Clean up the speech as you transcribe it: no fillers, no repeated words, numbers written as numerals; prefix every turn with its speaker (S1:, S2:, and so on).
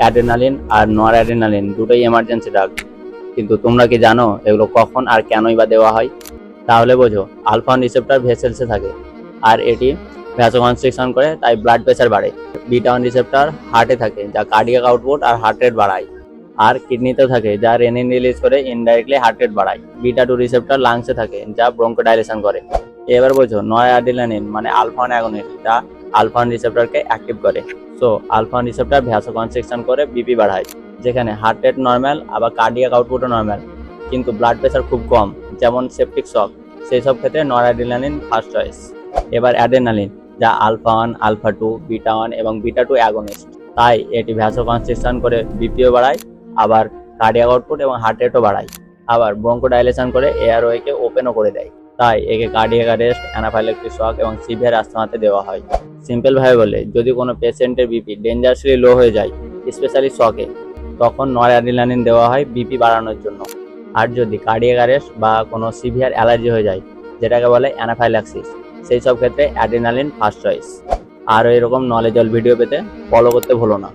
S1: Adrenaline আর নর adrenaline দুটোই emergency drug, কিন্তু তোমরা কি জানো এগুলো কখন আর কেনই বা দেওয়া হয়? তাহলে বোঝো, আলফা রিসেপ্টর ভেসেলসে থাকে আর এটি ভ্যাসোকনস্ট্রিকশন করে, তাই ব্লাড প্রেশার বাড়ে। বিটা ওয়ান রিসেপ্টর হার্টে থাকে, যা কার্ডিয়াক আউটপুট আর হার্ট রেট বাড়ায়। আর কিডনিতেও থাকে, যা রেনিন রিলিজ করে ইনডাইরেক্টলি হার্ট রেট বাড়ায়। বিটা টু রিসেপ্টর লাংসে থাকে, যা ব্রঙ্কোডাইলেশন করে। এবার বোঝো, নয় অ্যাড্রিনালিন মানে আলফা ওয়ান অ্যাগনিস্ট, যা আলফা ওয়ান রিসেপ্টরকে অ্যাক্টিভ করে। So alpha one receptor vasoconstriction করে বিপি বাড়ায়, যেখানে হার্ট রেট নর্মাল আবার কার্ডিয়াক আউটপুটও নর্মাল, কিন্তু ব্লাড প্রেশার খুব কম, যেমন সেপটিক শক। সেই সব ক্ষেত্রে নর অ্যাড্রিনালিন ফার্স্ট চয়েস। এবার অ্যাড্রেনালিন, যা alpha one, alpha two, beta one এবং বিটা টু অ্যাগনিস্ট, তাই এটি ভ্যাসোকনস্ট্রিকশন করে বিপিও বাড়ায়, আবার কার্ডিয়াক আউটপুট এবং হার্ট রেটও বাড়ায়, আবার ব্রঙ্কোডাইলেশন করে এয়ারওয়েকে ওপেনও করে দেয়। তাই একে কার্ডিয়াক অ্যারেস্ট, অ্যানাফাইল্যাক্টিক শক এবং সিভিয়ার আস্থামাতে দেওয়া হয়। সিম্পল ভাবে বলে, যদি কোনো পেশেন্টের বিপি ডেঞ্জারাসলি লো হয়ে যায়, স্পেশালি শকে, তখন নর অ্যাড্রিনালিন দেওয়া হয় বিপি বাড়ানোর জন্য। আর যদি কার্ডিয়াক অ্যারেস্ট বা কোনো সিভিয়ার অ্যালার্জি হয়ে যায়, যেটাকে বলে অ্যানাফাইল্যাক্সিস, সেই সব ক্ষেত্রে অ্যাড্রিনালিন ফার্স্ট চয়েস। আরও এরকম নলেজল ভিডিও পেতে ফলো করতে ভুলো না।